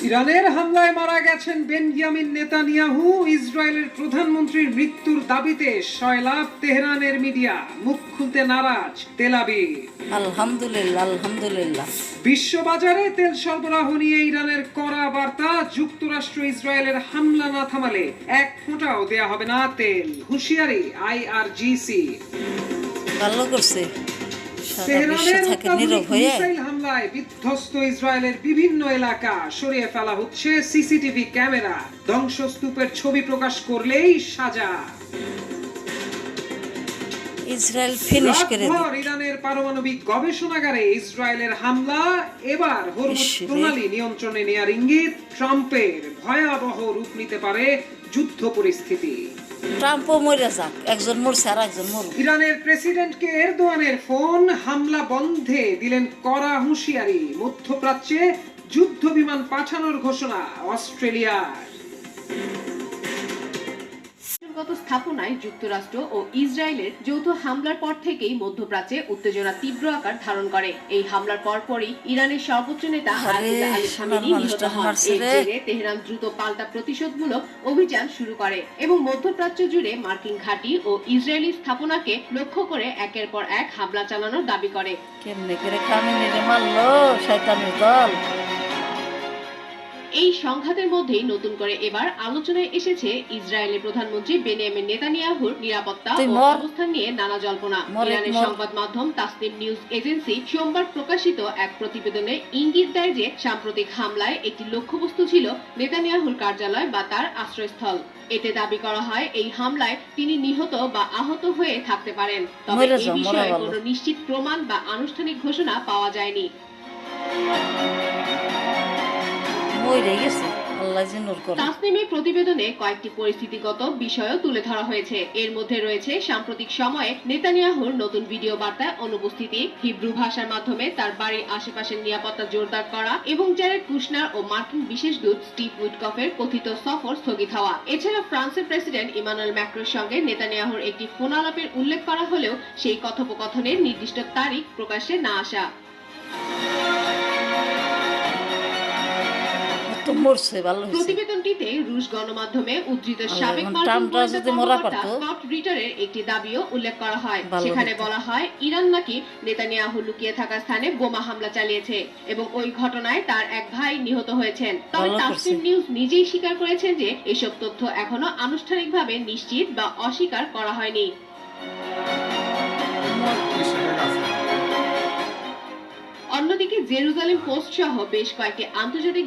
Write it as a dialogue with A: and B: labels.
A: ইরানের হামলায় মারা গেছেন বেনয়ামিন নেতানিয়াহু। ইসরায়েলের প্রধানমন্ত্রীর মৃত্যুর দাবিতে সয়লাব তেহরানের মিডিয়া, মুখ খুলতে নারাজ তেল আবিব।
B: আলহামদুলিল্লাহ আলহামদুলিল্লাহ।
A: বিশ্ববাজারে তেল সরবরাহ নিয়ে ইরানের কড়া বার্তা, যুক্তরাষ্ট্র ইসরায়েলের হামলা না থামালে এক ফোঁটাও দেয়া হবে না তেল, হুঁশিয়ারি IRGC।
B: ভালো করছে,
A: তেহরানের অত্যাধুনিক মিসাইল হামলায় বিধ্বস্ত ইসরায়েলের বিভিন্ন এলাকা, সরিয়ে ফেলা হচ্ছে সিসিটিভি ক্যামেরা, ধ্বংসস্তূপের ছবি প্রকাশ করলেই সাজা।
B: ইসরায়েল ফিনিশ করে দিল।
A: ইরানের পারমাণবিক গবেষণাগারে ইসরায়েলের হামলা, এবার হরমুজ প্রণালী নিয়ন্ত্রণে নেয়ার ইঙ্গিত ট্রাম্পের, ভয়াবহ রূপ নিতে পারে যুদ্ধ পরিস্থিতি।
B: ট্রাম্পও মরে যাক, একজন মরছে আর একজন মরুক।
A: ইরানের প্রেসিডেন্টকে এরদোয়ানের ফোন, হামলা বন্ধে দিলেন কড়া হুঁশিয়ারি। মধ্যপ্রাচ্যে যুদ্ধ বিমান পাঠানোর ঘোষণা অস্ট্রেলিয়ার।
C: স্থাপনায় যুক্তরাষ্ট্র ও ইসরায়েলের যৌথ হামলার পর থেকেই মধ্যপ্রাচ্যে উত্তেজনা তীব্র আকার ধারণ করে। এই হামলার পরপরই ইরানের সর্বোচ্চ নেতা আয়াতুল্লাহ আলী খামেনি নিহত হন। এর জেরে তেহরান দ্রুত পাল্টা প্রতিশোধমূলক অভিযান শুরু করে এবং মধ্যপ্রাচ্য জুড়ে মার্কিন ঘাঁটি ও ইসরায়েলি স্থাপনাকে লক্ষ্য করে একের পর এক হামলা চালানোর দাবি করে।
B: কেমনে করে খামেনিরে মারলো শয়তানের দল।
C: এই সংঘাতের মধ্যেই নতুন করে এবার আলোচনায় এসেছে ইসরায়েলের প্রধানমন্ত্রী বেনিয়ামিন নেতানিয়াহুর নিরাপত্তা ও অবস্থান নিয়ে নানা জল্পনা। ইরানের সংবাদ মাধ্যম তাসনিম নিউজ এজেন্সি সোমবার প্রকাশিত এক প্রতিবেদনে ইঙ্গিত দেয় যে সাম্প্রতিক হামলায় একটি লক্ষ্যবস্তু ছিল নেতানিয়াহুর কার্যালয় বা তার আশ্রয়স্থল। এতে দাবি করা হয় এই হামলায় তিনি নিহত বা আহত হয়ে থাকতে পারেন, তবে এই বিষয়ে কোনো নিশ্চিত প্রমাণ বা আনুষ্ঠানিক ঘোষণা পাওয়া যায়নি। তাসনিমের প্রতিবেদনে কয়েকটি পরিস্থিতিগত বিষয়ও তুলে ধরা হয়েছে। এর মধ্যে রয়েছে সাম্প্রতিক সময়ে নেতানিয়াহুর নতুন ভিডিও বার্তায় অনুপস্থিতি, হিব্রু ভাষার মাধ্যমে তার বাড়ির আশেপাশের নিরাপত্তা জোরদার করা এবং জ্যারেড কুশনার ও মার্কিন বিশেষ দূত স্টিভ উইটকফের কথিত সফর স্থগিত হওয়া। এছাড়া ফ্রান্সের প্রেসিডেন্ট ইমানুয়েল ম্যাক্রোর সঙ্গে নেতানিয়াহুর একটি ফোন আলাপের উল্লেখ করা হলেও সেই কথোপকথনের নির্দিষ্ট তারিখ প্রকাশ্যে না আসা। প্রতিবেদনটিতে রুশ গণমাধ্যমে উদ্ধৃত সাবেক রিটারের একটি দাবিও উল্লেখ করা হয়। সেখানে বলা হয় ইরান নাকি নেতানিয়াহু লুকিয়ে থাকা স্থানে বোমা হামলা চালিয়েছে এবং ওই ঘটনায় তার এক ভাই নিহত হয়েছেন। তবে তাসনিম নিউজ নিজেই স্বীকার করেছেন যে এসব তথ্য এখনো আনুষ্ঠানিকভাবে নিশ্চিত বা অস্বীকার করা হয়নি। অন্যদিকে জেরুজালেম পোস্ট সহ বেশ কয়েকটি আন্তর্জাতিক